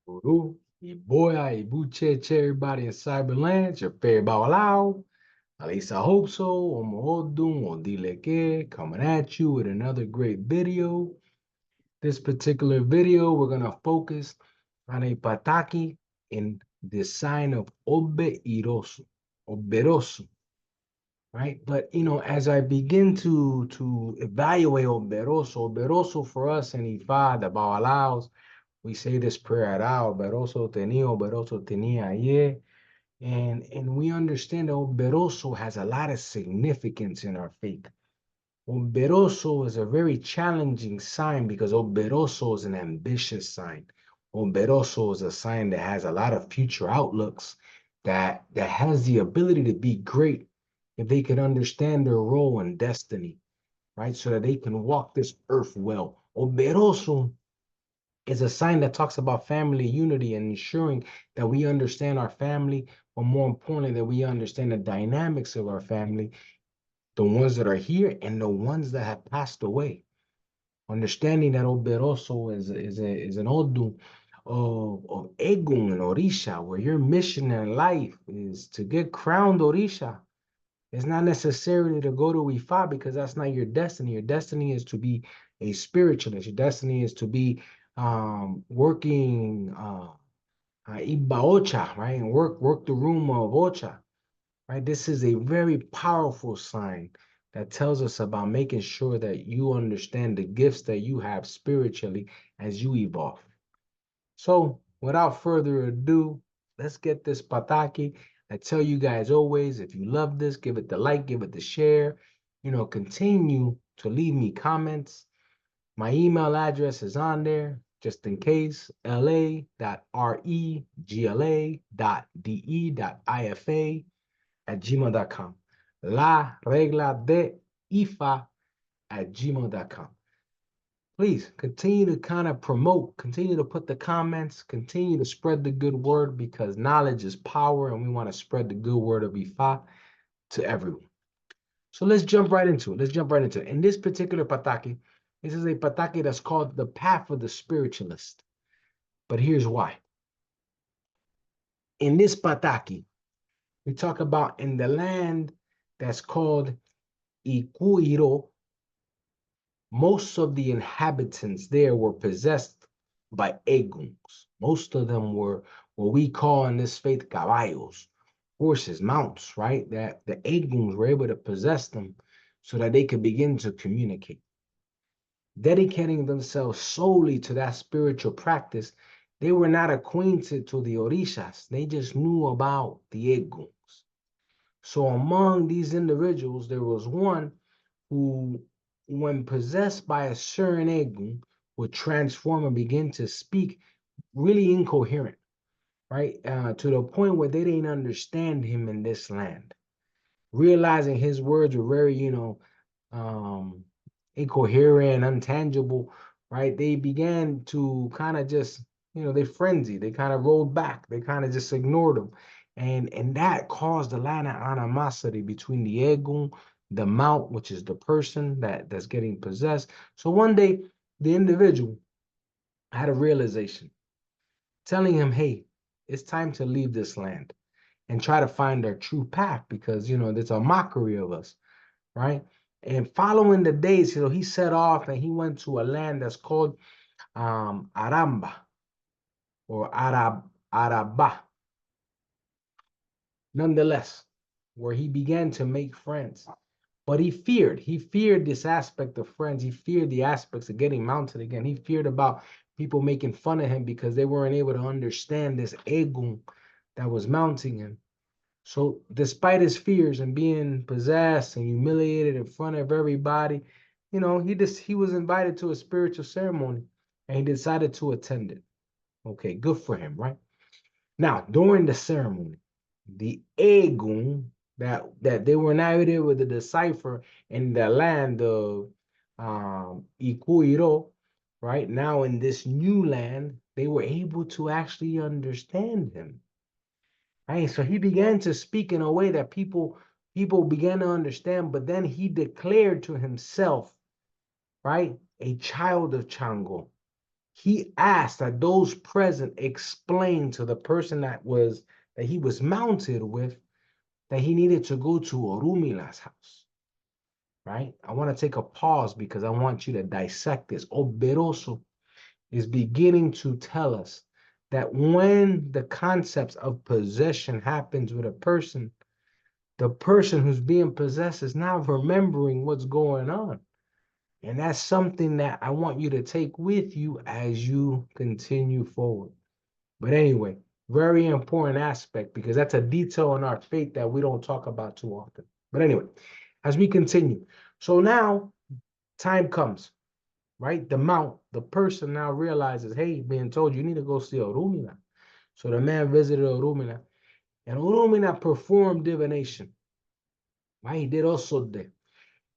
Uru, Iboya, Ibuche, everybody in Cyberland, your favorite Babalao. At least I hope so. Omoodun, Odileke, coming at you with another great video. This particular video, we're going to focus on a Pataki in the sign of Ogbe Iroso, Oberoso, right? But, as I begin to evaluate Oberoso for us in Ifa, the Babalaos, we say this prayer at our Beroso tenía ayer. And we understand that Beroso has a lot of significance in our faith. Beroso is a very challenging sign because Beroso is an ambitious sign. Beroso is a sign that has a lot of future outlooks, that has the ability to be great if they could understand their role and destiny, right? So that they can walk this earth well. Beroso is a sign that talks about family unity and ensuring that we understand our family, but more importantly, that we understand the dynamics of our family, the ones that are here and the ones that have passed away. Understanding that Oberoso is an Odu of Eggun and Orisha, where your mission in life is to get crowned Orisha. It's not necessarily to go to Ifa because that's not your destiny. Your destiny is to be a spiritualist. Your destiny is to be working Iba Ocha, right? And work the room of Ocha, right? This is a very powerful sign that tells us about making sure that you understand the gifts that you have spiritually as you evolve. So without further ado, let's get this Pataki. I tell you guys always, if you love this, give it the like, give it the share, continue to leave me comments. My email address is on there, just in case, la.regla.de.ifa@gmail.com. La regla de ifa@gmail.com. Please continue to kind of promote, continue to put the comments, continue to spread the good word because knowledge is power and we want to spread the good word of Ifa to everyone. So let's jump right into it. Let's jump right into it. In this particular pataki, this is a pataki that's called the path of the spiritualist. But here's why. In this pataki, we talk about in the land that's called Ipkue Eru, most of the inhabitants there were possessed by Egguns. Most of them were what we call in this faith caballos, horses, mounts, right? That the Egguns were able to possess them so that they could begin to communicate. Dedicating themselves solely to that spiritual practice, they were not acquainted to the Orishas. They just knew about the Egguns. So among these individuals, there was one who, when possessed by a certain Eggun, would transform and begin to speak really incoherent, right? To the point where they didn't understand him in this land. Realizing his words were very, um, incoherent, untangible, right? They began to kind of just, they frenzied. They kind of rolled back. They kind of just ignored him. And that caused a lot of animosity between the Eggun, the mount, which is the person that's getting possessed. So one day, the individual had a realization, telling him, hey, it's time to leave this land and try to find their true path because, there's a mockery of us, right? And following the days, he set off and he went to a land that's called Aramba or Araba. Nonetheless, where he began to make friends. But he feared this aspect of friends. He feared the aspects of getting mounted again. He feared about people making fun of him because they weren't able to understand this Eggun that was mounting him. So despite his fears and being possessed and humiliated in front of everybody, he was invited to a spiritual ceremony and he decided to attend it. Okay, good for him, right? Now, during the ceremony, the Egun that they were not able to decipher in the land of Ipkue Eru, right? Now in this new land, they were able to actually understand him. Right? So he began to speak in a way that people began to understand, but then he declared to himself, right, a child of Shango, he asked that those present explain to the person that he was mounted with that he needed to go to Orunmila's house. Right? I want to take a pause because I want you to dissect this. Ogbe Iroso is beginning to tell us that when the concepts of possession happens with a person, the person who's being possessed is not remembering what's going on. And that's something that I want you to take with you as you continue forward. But anyway, very important aspect because that's a detail in our faith that we don't talk about too often. But anyway, as we continue. So now time comes, right? The person now realizes, hey, being told you need to go see Orunmila. So the man visited Orunmila, and Orunmila performed divination, right? He did also there.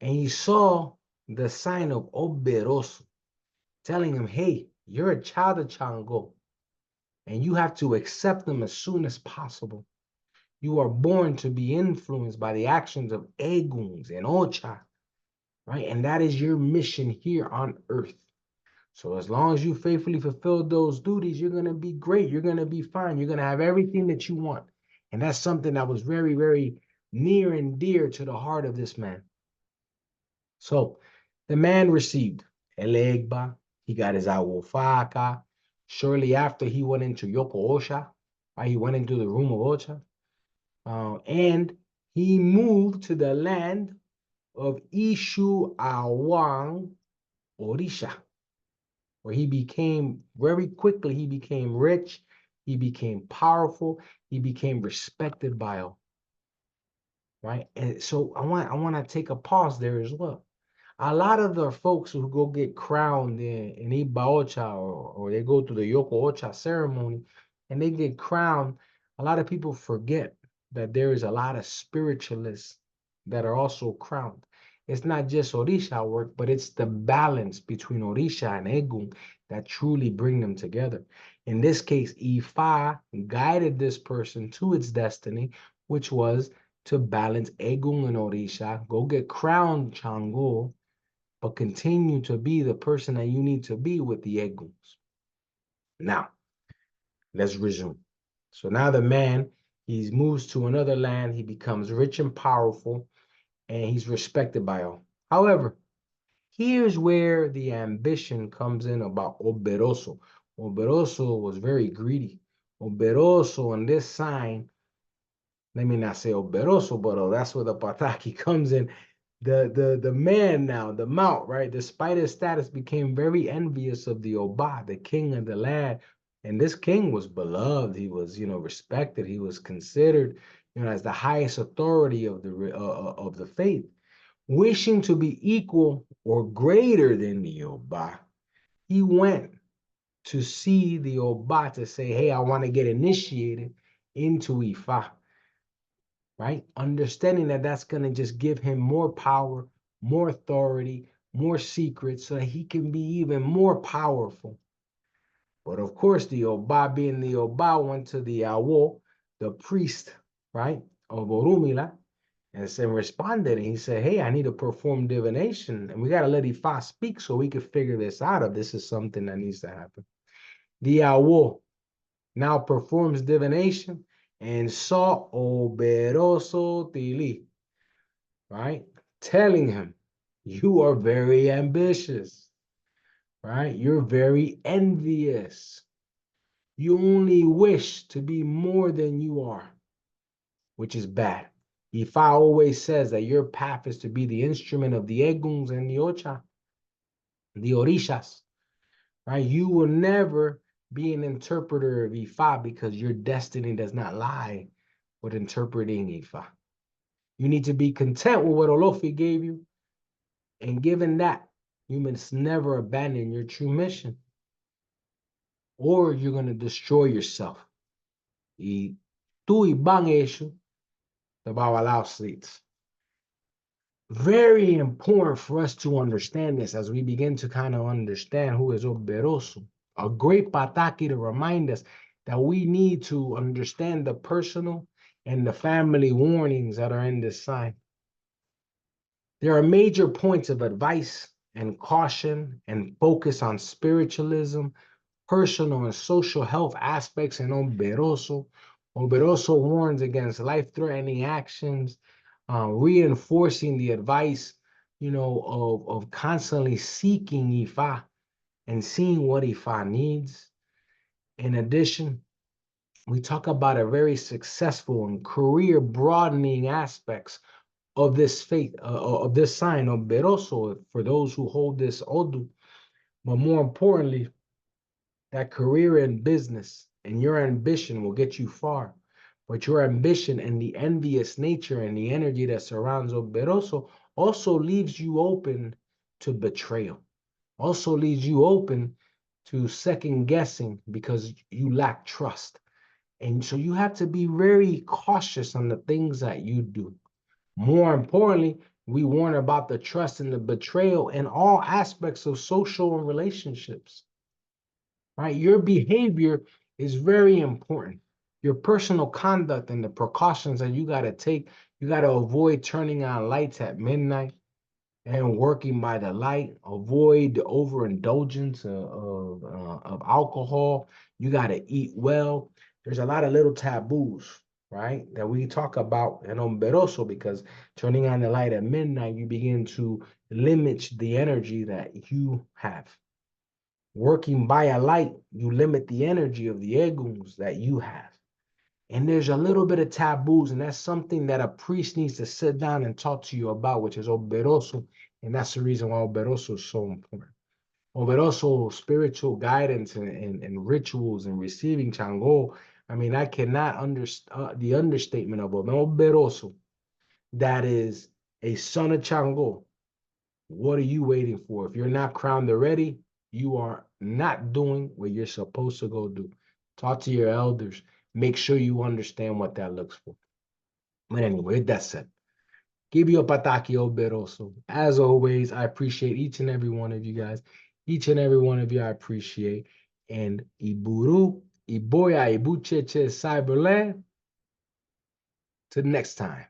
And he saw the sign of Ogbe Iroso, telling him, hey, you're a child of Shango, and you have to accept them as soon as possible. You are born to be influenced by the actions of Egguns and Orishas, right? And that is your mission here on earth. So as long as you faithfully fulfill those duties, you're going to be great. You're going to be fine. You're going to have everything that you want. And that's something that was very, very near and dear to the heart of this man. So the man received Elegba. He got his awofaka. Shortly after, he went into Yoko Osha. Right? He went into the room of Osha. And he moved to the land of Ishu Awang Orisha, where he became very quickly, he became rich, he became powerful, he became respected by all. Right? And so I want to take a pause there as well. A lot of the folks who go get crowned in Ibaocha or they go to the Yoko Ocha ceremony and they get crowned, a lot of people forget that there is a lot of spiritualists that are also crowned. It's not just Orisha work, but it's the balance between Orisha and Eggun that truly bring them together. In this case, Ifa guided this person to its destiny, which was to balance Eggun and Orisha, go get crowned Shango, but continue to be the person that you need to be with the Egguns. Now, let's resume. So now the man, he moves to another land, he becomes rich and powerful, and he's respected by all. However, here's where the ambition comes in about Ogbe Iroso. Ogbe Iroso was very greedy. Ogbe Iroso on this sign, let me not say Ogbe Iroso, but that's where the Pataki comes in. The man now, the mount, right? Despite his status, became very envious of the Oba, the king of the land. And this king was beloved. He was, respected. He was considered, as the highest authority of the faith. Wishing to be equal or greater than the Oba, he went to see the Oba to say, hey, I want to get initiated into Ifa, right? Understanding that that's going to just give him more power, more authority, more secrets so that he can be even more powerful. But of course, the Oba being the Oba went to the Awo, the priest, right, of Orunmila, and responded. And he said, hey, I need to perform divination. And we got to let Ifa speak so we can figure this out if this is something that needs to happen. The Awo now performs divination and saw Ogbe Iroso Tili, right? Telling him, you are very ambitious, right? You're very envious. You only wish to be more than you are, which is bad. Ifa always says that your path is to be the instrument of the Eguns and the Orishas, right? You will never be an interpreter of Ifa because your destiny does not lie with interpreting Ifa. You need to be content with what Olofi gave you, and given that, you must never abandon your true mission, or you're going to destroy yourself. Y tú y van eso, the Babalao states. Very important for us to understand this as we begin to kind of understand who is Ogbe Iroso. A great Pataki to remind us that we need to understand the personal and the family warnings that are in this sign. There are major points of advice and caution and focus on spiritualism, personal and social health aspects in Ogbe Iroso. Ogbe Iroso warns against life-threatening actions, reinforcing the advice, of constantly seeking Ifa and seeing what Ifa needs. In addition, we talk about a very successful and career broadening aspects of this faith, of this sign of Beroso for those who hold this Odu. But more importantly, that career in business and your ambition will get you far. But your ambition and the envious nature and the energy that surrounds Oberoso also leaves you open to betrayal, also leaves you open to second guessing because you lack trust. And so you have to be very cautious on the things that you do. More importantly, we warn about the trust and the betrayal in all aspects of social and relationships, right? Your behavior is very important. Your personal conduct and the precautions that you got to take, you got to avoid turning on lights at midnight and working by the light. Avoid the overindulgence of alcohol. You got to eat well. There's a lot of little taboos, right, that we talk about in Omberoso because turning on the light at midnight, you begin to limit the energy that you have. Working by a light, you limit the energy of the Egguns that you have. And there's a little bit of taboos, and that's something that a priest needs to sit down and talk to you about, which is Oberoso. And that's the reason why Oberoso is so important. Oberoso, spiritual guidance and rituals and receiving Shango. I mean, I cannot understand the understatement of Oberoso. That is a son of Shango. What are you waiting for? If you're not crowned already, you are not doing what you're supposed to go do. Talk to your elders. Make sure you understand what that looks for. But anyway, with that said, give you a Pataki Oberoso. As always, I appreciate each and every one of you guys. Each and every one of you I appreciate. And Iburu, Iboya, Ibucheche, Cyberland. Till next time.